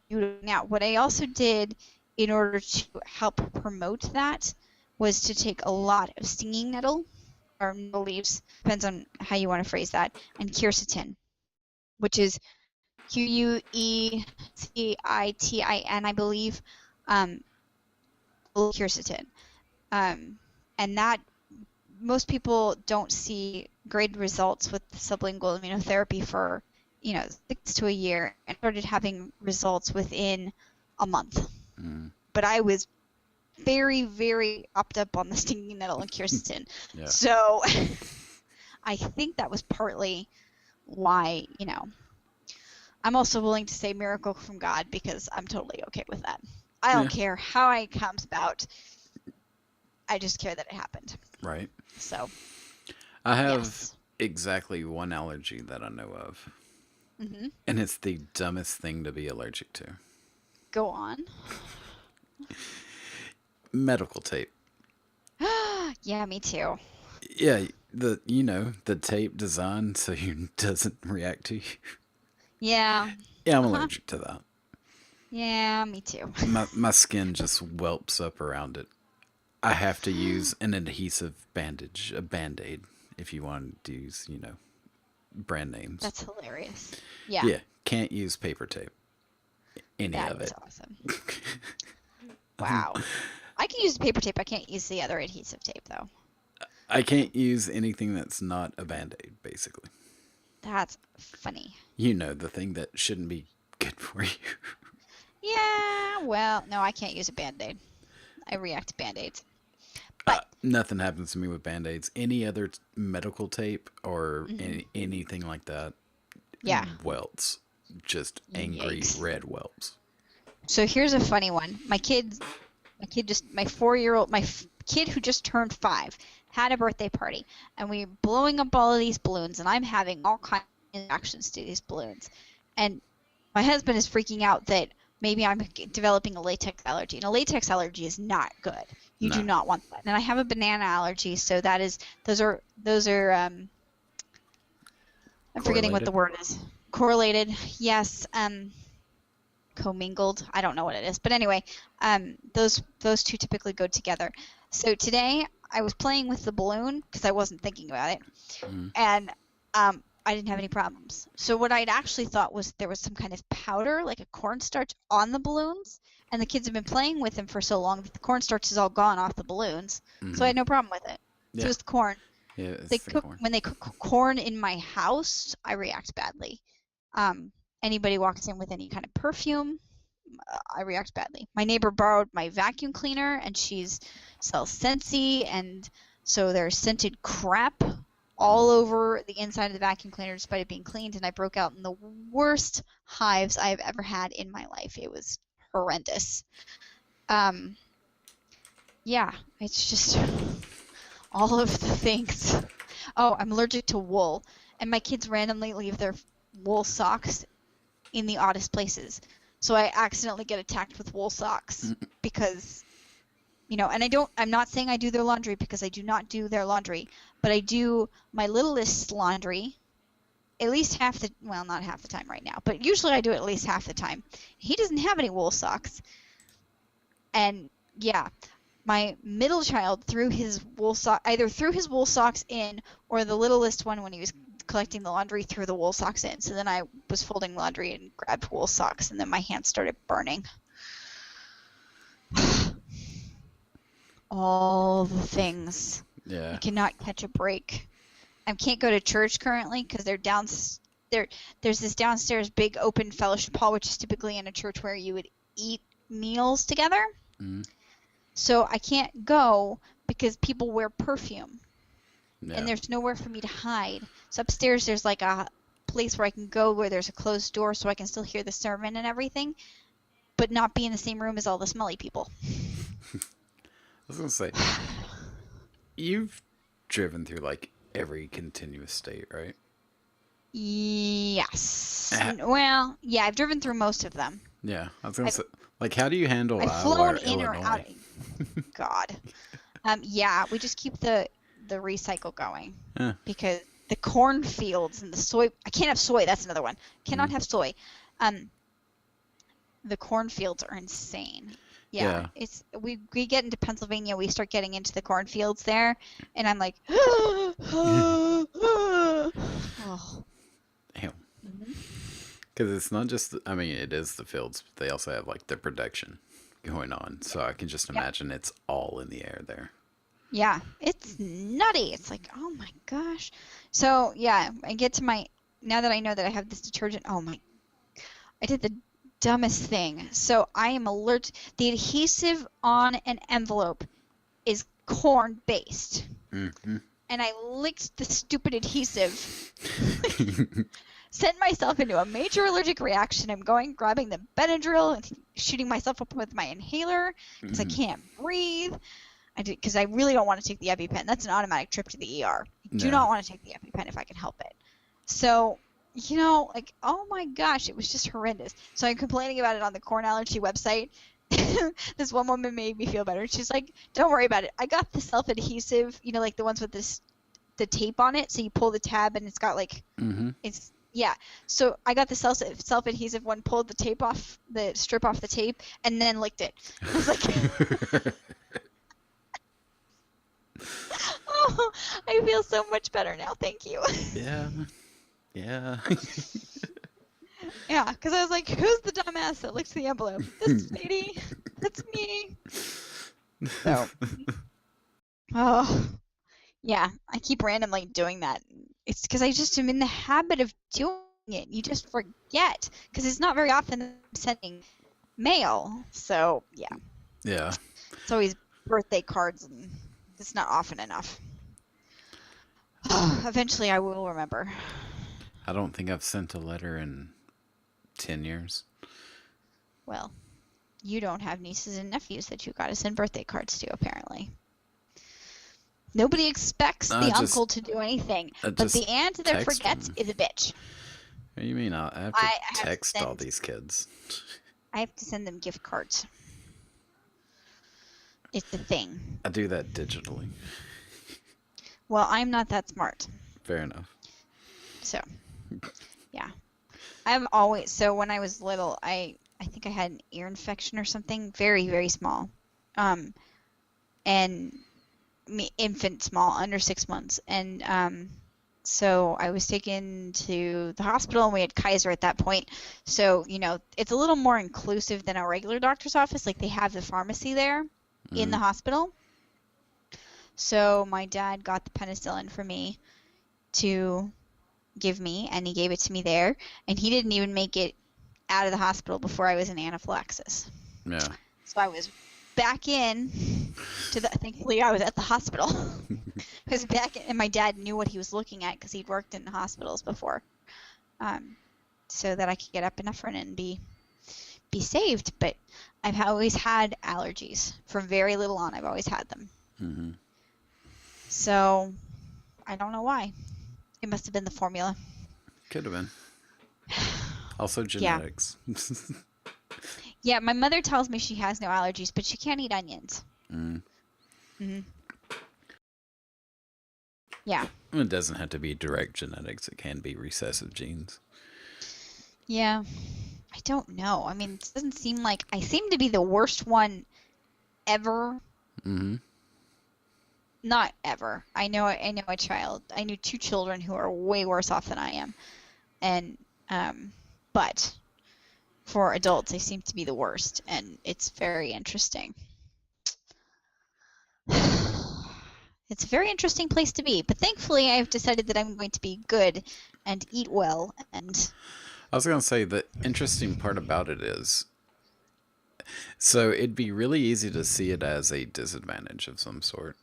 now, what I also did in order to help promote that was to take a lot of stinging nettle or nettle leaves, depends on how you want to phrase that, and quercetin, which is Queecitin, I believe, quercetin. And that most people don't see great results with sublingual immunotherapy for 6 to a year, and started having results within a month. Mm. But I was very, very upped up on the stinging nettle and quercetin. Yeah. So I think that was partly why, I'm also willing to say miracle from God, because I'm totally okay with that. I don't care how it comes about. I just care that it happened. Right. So I have exactly one allergy that I know of. Mm-hmm. And it's the dumbest thing to be allergic to. Go on. Medical tape. Yeah, me too. Yeah, the tape designed so you doesn't react to you. Yeah. Yeah, I'm allergic to that. Yeah, me too. My skin just whelps up around it. I have to use an adhesive bandage, a Band-Aid, if you want to use, brand names. That's hilarious. Yeah. Yeah, can't use paper tape. any That of is it. awesome. Wow. I can use paper tape. I can't use the other adhesive tape though. I can't use anything that's not a band aid, basically. That's funny. You know, the thing that shouldn't be good for you. Yeah, well, no, I can't use a band-aid. I react to band-aids. But Nothing happens to me with band aids. Any other medical tape or mhm, anything like that, yeah, welts. Just angry yikes. red welts. So here's a funny one. My 4-year-old, kid who just turned 5, had a birthday party, and we are blowing up all of these balloons, and I'm having all kinds of reactions to these balloons, and my husband is freaking out that maybe I'm developing a latex allergy, and a latex allergy is not good. You do No. not want that. And I have a banana allergy, so those are I'm forgetting what the Correlated? word is. Correlated, yes. Commingled. I don't know what it is, but anyway, those two typically go together. So today I was playing with the balloon because I wasn't thinking about it, Mm. and I didn't have any problems. So what I'd actually thought was there was some kind of powder, like a cornstarch, on the balloons, and the kids have been playing with them for so long that the cornstarch is all gone off the balloons. So I Hmm. had no problem with it. So it Yeah. was the corn. Yeah, it's the corn. When they cook corn in my house, I react badly. Um, Anybody walks in with any kind of perfume, I react badly. My neighbor borrowed my vacuum cleaner, and she's sells Scentsy, and so there's scented crap all over the inside of the vacuum cleaner despite it being cleaned, and I broke out in the worst hives I've ever had in my life. It was horrendous. Um, yeah, it's just all of the things. Oh, I'm allergic to wool, and my kids randomly leave their wool socks in the oddest places. So I accidentally get attacked with wool socks because, and I'm not saying I do their laundry because I do not do their laundry, but I do my littlest laundry at least well, not half the time right now, but usually I do it at least half the time. He doesn't have any wool socks. And yeah, my middle child either threw his wool socks in, or the littlest one, when he was collecting the laundry, threw the wool socks in. So then I was folding laundry and grabbed wool socks, and then my hands started burning. All the things. I Yeah. cannot catch a break. I can't go to church currently because there's this downstairs big open fellowship hall, which is typically in a church where you would eat meals together. Mm. So I can't go because people wear perfume, and Yeah. there's nowhere for me to hide. So upstairs there's like a place where I can go where there's a closed door so I can still hear the sermon and everything, but not be in the same room as all the smelly people. I was gonna say, you've driven through like every continuous state, right? Yes. Ah, Well, yeah, I've driven through most of them. yeah, I was gonna I've say, like, how do you handle I've Iowa or flown in or out. Illinois? God. Yeah, we just keep the recycle going Yeah. because the cornfields and the soy. I can't have soy. That's another one. Cannot Mm. have soy. The cornfields are insane. Yeah, Yeah. we get into Pennsylvania, we start getting into the cornfields there, and I'm like, oh. Damn. Mhm. Because it's not just, I mean, it is the fields, but they also have like the production going on. So I can just Yep. imagine it's all in the air there. Yeah, it's nutty. It's like, oh my gosh. So yeah, now that I know that I have this detergent, oh my, I did the dumbest thing. So I am allergic. The adhesive on an envelope is corn based, Mm-hmm. and I licked the stupid adhesive, sent myself into a major allergic reaction. I'm grabbing the Benadryl and shooting myself up with my inhaler because I Mm-hmm. can't breathe. Because I really don't want to take the EpiPen. That's an automatic trip to the ER. I do Yeah. not want to take the EpiPen if I can help it. So, like, oh my gosh, it was just horrendous. So I'm complaining about it on the corn allergy website. This one woman made me feel better. She's like, don't worry about it. I got the self-adhesive, like the ones with the tape on it. So you pull the tab and it's got like, Mm-hmm. yeah. So I got the self-adhesive one, pulled the strip off the tape, and then licked it. I was like, oh, I feel so much better now. Thank you. Yeah. Yeah. Yeah, because I was like, who's the dumbass that looks at the envelope? This lady. That's me. So, oh, yeah, I keep randomly doing that. It's because I just am in the habit of doing it. You just forget because it's not very often that I'm sending mail. So, yeah, Yeah. it's always birthday cards, and it's not often enough. Eventually, I will remember. I don't think I've sent a letter in 10 years. Well, you don't have nieces and nephews that you got to send birthday cards to, apparently. Nobody expects I the just- uncle to do anything, I but just the aunt that text forgets them. is a bitch. What do you mean? I have to I have to text all send- these kids. I have to send them gift cards. It's the thing. I do that digitally. Well, I'm not that smart. Fair enough. So, yeah. So when I was little, I think I had an ear infection or something, very, very small. And infant small, under 6 months. And so I was taken to the hospital, and we had Kaiser at that point. So, it's a little more inclusive than a regular doctor's office. Like, they have the pharmacy there in the hospital. So my dad got the penicillin for me to give me, and he gave it to me there. And he didn't even make it out of the hospital before I was in anaphylaxis. Yeah. So I was back in thankfully I was at the hospital. I was back, and my dad knew what he was looking at because he'd worked in hospitals before, so that I could get epinephrine and be saved. But I've always had allergies from very little on. I've always had them. Mm-hmm. So I don't know why. It must have been the formula. Could have been. Also genetics. Yeah, my mother tells me she has no allergies, but she can't eat onions. Mm. Yeah. It doesn't have to be direct genetics. It can be recessive genes. Yeah. I don't know. I mean, it doesn't seem like I seem to be the worst one ever. Mm-hmm. Not ever. I know a child. I knew 2 children who are way worse off than I am. And but for adults, they seem to be the worst, and it's very interesting. It's a very interesting place to be, but thankfully I've decided that I'm going to be good and eat well. And I was going to say the interesting part about it is, so it'd be really easy to see it as a disadvantage of some sort,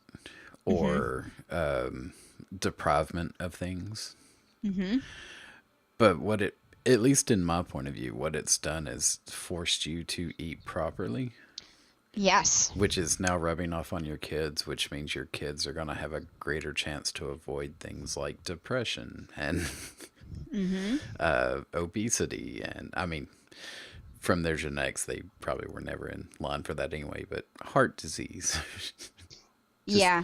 or deprivement of things. Mm-hmm. But what it, at least in my point of view, what it's done is forced you to eat properly. Yes. Which is now rubbing off on your kids, which means your kids are going to have a greater chance to avoid things like depression and obesity. And I mean, from their genetics, they probably were never in line for that anyway, but heart disease. Yeah.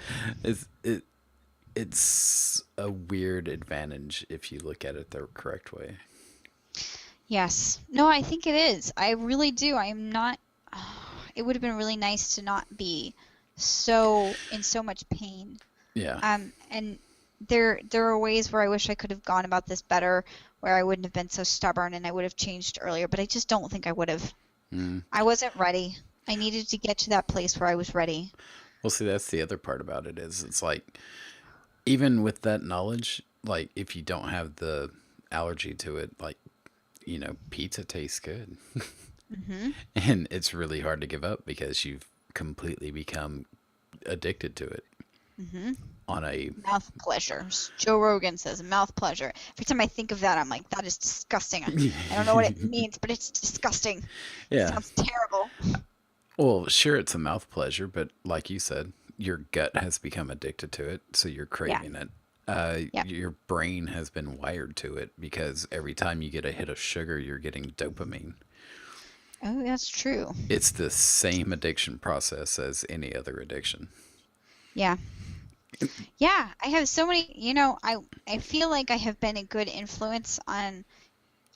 It's a weird advantage if you look at it the correct way. Yes. No, I think it is. I really do. I'm not. It would have been really nice to not be in so much pain. Yeah. And there are ways where I wish I could have gone about this better, where I wouldn't have been so stubborn and I would have changed earlier, but I just don't think I would have. I wasn't ready. I needed to get to that place where I was ready. Well, see, that's the other part about it is it's like, even with that knowledge, like if you don't have the allergy to it, like, pizza tastes good. And it's really hard to give up because you've completely become addicted to it. On a mouth pleasure. Joe Rogan says mouth pleasure. Every time I think of that, I'm like, that is disgusting. I don't know what it means, but it's disgusting. Yeah. It sounds terrible. Well, sure, it's a mouth pleasure, but like you said, your gut has become addicted to it, so you're craving it. Your brain has been wired to it because every time you get a hit of sugar, you're getting dopamine. Oh, that's true. It's the same addiction process as any other addiction. Yeah. Yeah, I have so many, I feel like I have been a good influence on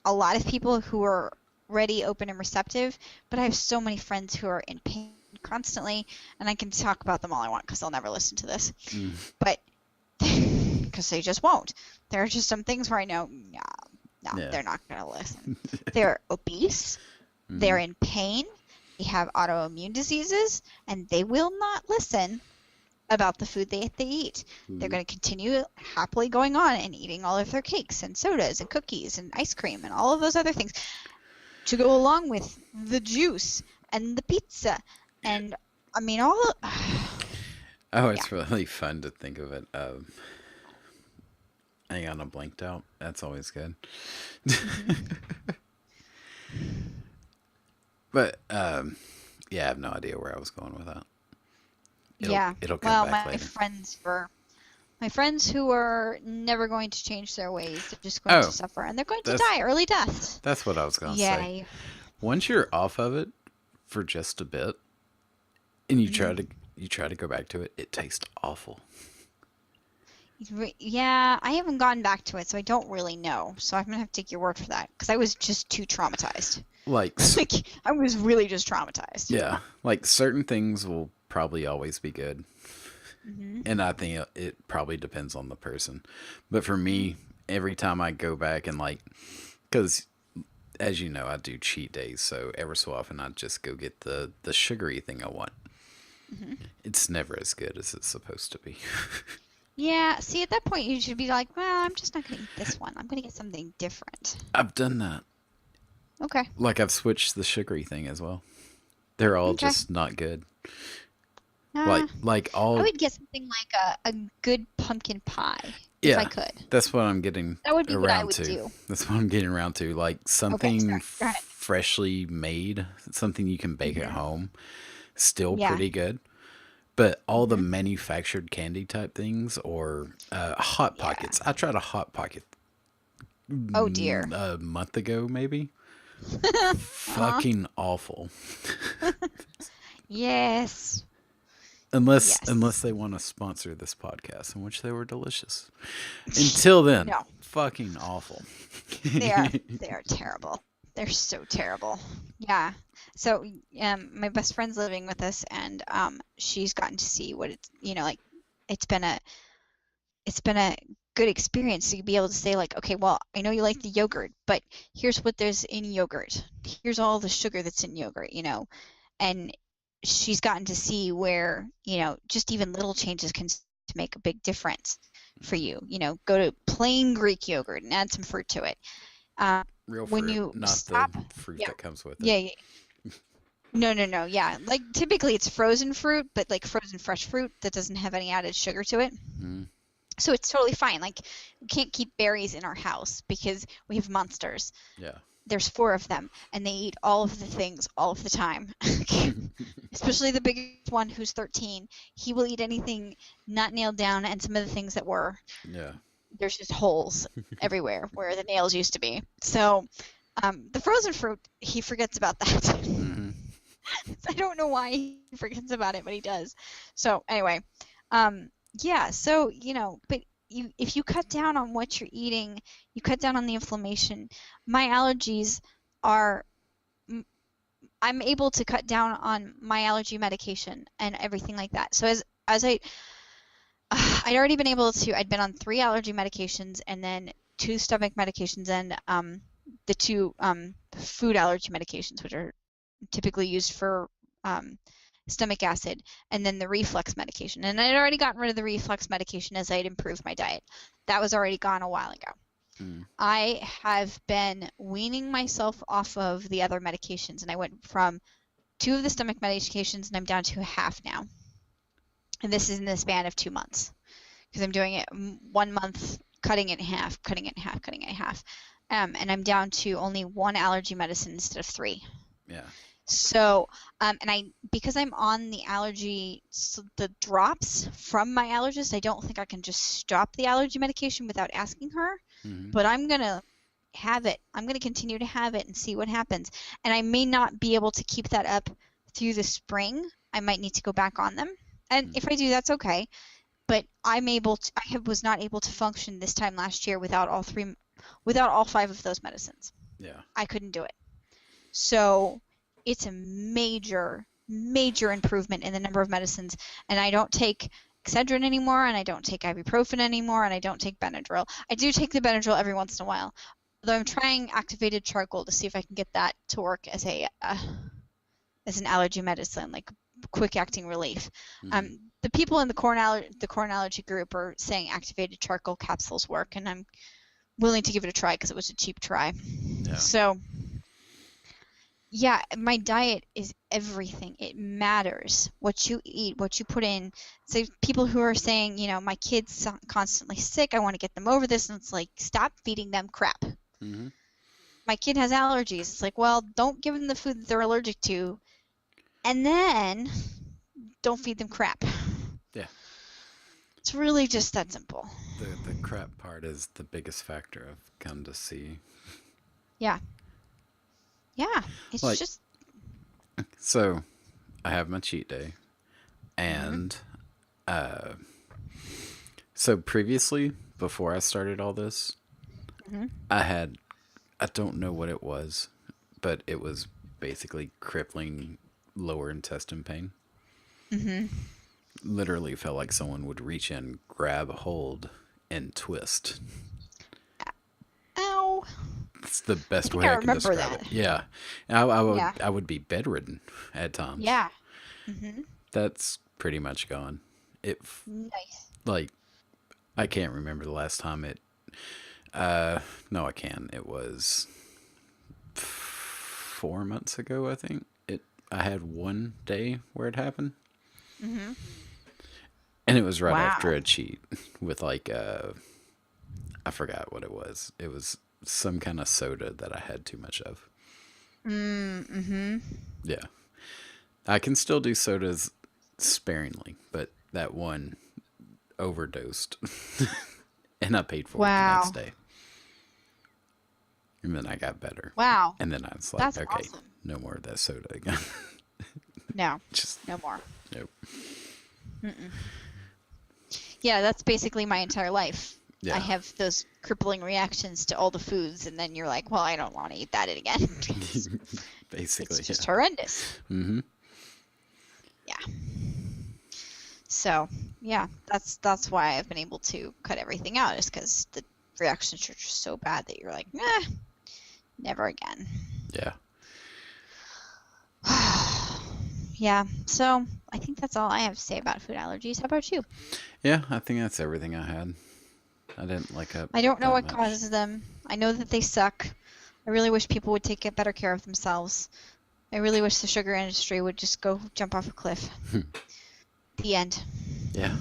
a lot of people who are ready, open, and receptive, but I have so many friends who are in pain constantly, and I can talk about them all I want because they'll never listen to this. But because they just won't. There are just some things where I know, No, Yeah. they're not going to listen. They're obese. They're Mhm. in pain. They have autoimmune diseases, and they will not listen about the food they eat. They're Mhm. going to continue happily going on and eating all of their cakes and sodas and cookies and ice cream and all of those other things to go along with the juice and the pizza and I mean all Oh, yeah. it's really fun to think of it. Hang on, I blanked out. That's always good. Hmm. But yeah, I have no idea where I was going with that. Yeah. It'll come Well, back later. my friends who are never going to change their ways. They're just going to Oh, suffer and they're going to that's die early deaths. that's what I was gonna say. Yay. Once you're off of it for just a bit, and Hmm. you try to go back to it, it tastes awful. Yeah, I haven't gone back to it, so I don't really know. So I'm gonna have to take your word for that because I was just too traumatized. Like, Like I was really just traumatized. yeah, like certain things will probably always be good, Hmm. and I think it probably depends on the person. But for me, every time I go back and like, because as you know, I do cheat days, so every so often I just go get the sugary thing I want. Hmm. It's never as good as it's supposed to be. Yeah, see, at that point, you should be like, well, I'm just not going to eat this one. I'm going to get something different. I've done that. Okay. Like I've switched the sugary thing as well. They're all Okay. just not good. Uh, Like I all would get something like a good pumpkin pie if I yeah. could. That's what I'm getting That would be what I around would to. do. That's what I'm getting around to. Like Okay, something sorry. Go ahead. freshly made, something you can bake at Hmm. home, still Yeah. pretty good. But all the Hmm. manufactured candy type things or hot Yeah. pockets. I tried a hot pocket Oh dear. a month ago, maybe. Uh-huh. Fucking awful. Yes. Unless Yes. they want to sponsor this podcast, in which they were delicious. Until then, No, fucking awful. they are. They are terrible. They're so terrible. Yeah. So, my best friend's living with us, and she's gotten to see what it's, like, it's been a it's been a good experience to be able to say like, okay, well, I know you like the yogurt, but here's what there's in yogurt. Here's all the sugar that's in yogurt. And she's gotten to see where, just even little changes can make a big difference for you. Go to plain Greek yogurt and add some fruit to it. Um, Real when fruit, you not the stop, fruit yeah, that comes with it. yeah, yeah. No, no, no, yeah. Like typically it's frozen fruit, but like frozen fresh fruit that doesn't have any added sugar to it. Mm, So it's totally fine. Like we can't keep berries in our house because we have monsters. yeah. There's four of them, and they eat all of the things all of the time. Especially the biggest one, who's 13. He will eat anything not nailed down, and some of the things that were. Yeah. There's just holes everywhere where the nails used to be. So the frozen fruit, he forgets about that. Hmm. I don't know why he forgets about it, but he does. So anyway, yeah. So but if you cut down on what you're eating, you cut down on the inflammation. My allergies are. I'm able to cut down on my allergy medication and everything like that. So as I'd already been able to. I'd been on 3 allergy medications and then 2 stomach medications and the 2 food allergy medications, which are typically used for um, stomach acid, and then the reflux medication. And I'd already gotten rid of the reflux medication as I'd improved my diet. That was already gone a while ago. Mm. I have been weaning myself off of the other medications, and I went from 2 of the stomach medications, and I'm down to half now. And this is in the span of 2 months because I'm doing it 1 month, cutting it in half, cutting it in half, cutting it in half. And I'm down to only 1 allergy medicine instead of 3. Yeah. So, because I'm on the drops from my allergist, I don't think I can just stop the allergy medication without asking her, Hmm. but I'm gonna have it. I'm gonna continue to have it and see what happens. And I may not be able to keep that up through the spring. I might need to go back on them. And if I do, that's okay. But was not able to function this time last year without all 5 of those medicines. Yeah. I couldn't do it. So it's a major, major improvement in the number of medicines. And I don't take Excedrin anymore, and I don't take ibuprofen anymore, and I don't take Benadryl. I do take the Benadryl every once in a while, Although I'm trying activated charcoal to see if I can get that to work as a as an allergy medicine, like quick acting relief. Mm-hmm. The people in the corn allergy group are saying activated charcoal capsules work, and I'm willing to give it a try because it was a cheap try. Yeah. So yeah, my diet is everything. It matters what you eat, what you put in. So people who are saying, you know, my kid's constantly sick, I want to get them over this, and it's like, stop feeding them crap. Mm-hmm. My kid has allergies. It's like, well, don't give them the food that they're allergic to, and then don't feed them crap. Yeah. It's really just that simple. The crap part is the biggest factor I've come to see. Yeah. Yeah. It's Like- just So, I have my cheat day, and so previously, before I started all this, I don't know what it was, but it was basically crippling lower intestine pain. Literally felt like someone would reach in, grab a hold, and twist. ow. It's the best think way I I can remember describe that. it. Yeah, Yeah. I would be bedridden at times. Yeah. That's pretty much gone. It Nice. like I can't remember the last time it. No, I can. It was 4 months ago, I think. I had one day where it happened, and it was right Wow. after a cheat with like I forgot what it was. It was some kind of soda that I had too much of. Yeah, I can still do sodas sparingly, but that one overdosed, and I paid for it the Wow. next day. And then I got better. Wow. And then I was like, That's okay, awesome. no more of that soda again. No. Just No more. nope. Yeah, that's basically my entire life. Yeah. I have those crippling reactions to all the foods, and then you're like, well, I don't want to eat that again. it's Basically, just yeah. horrendous. Mm-hmm. Yeah. So, yeah, that's why I've been able to cut everything out, is because the reactions are just so bad that you're like, never again. Yeah. Yeah, so I think that's all I have to say about food allergies. How about you? Yeah, I think that's everything I had. I didn't like up. I don't know that what much. causes them. I know that they suck. I really wish people would take better care of themselves. I really wish the sugar industry would just go jump off a cliff. The end. Yeah.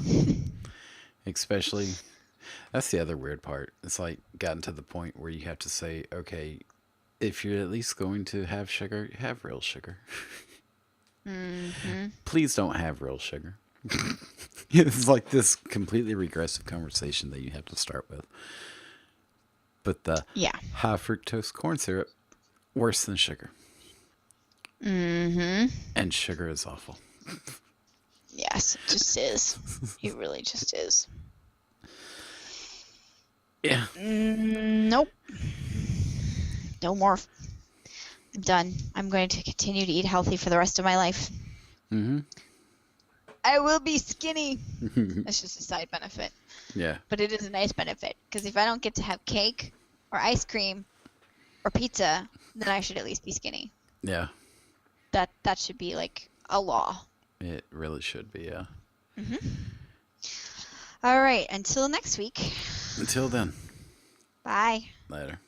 Especially, that's the other weird part. It's like gotten to the point where you have to say, okay, if you're at least going to have sugar, have real sugar. Please don't have real sugar. It's like this completely regressive conversation that you have to start with. But the Yeah. high fructose corn syrup, worse than sugar. And sugar is awful. Yes, it just is. It really just is. Yeah. Nope. No more. I'm done. I'm going to continue to eat healthy for the rest of my life. I will be skinny. That's just a side benefit. Yeah. But it is a nice benefit, because if I don't get to have cake or ice cream or pizza, then I should at least be skinny. Yeah. That should be like a law. It really should be, yeah. All right, until next week. Until then, Bye. later.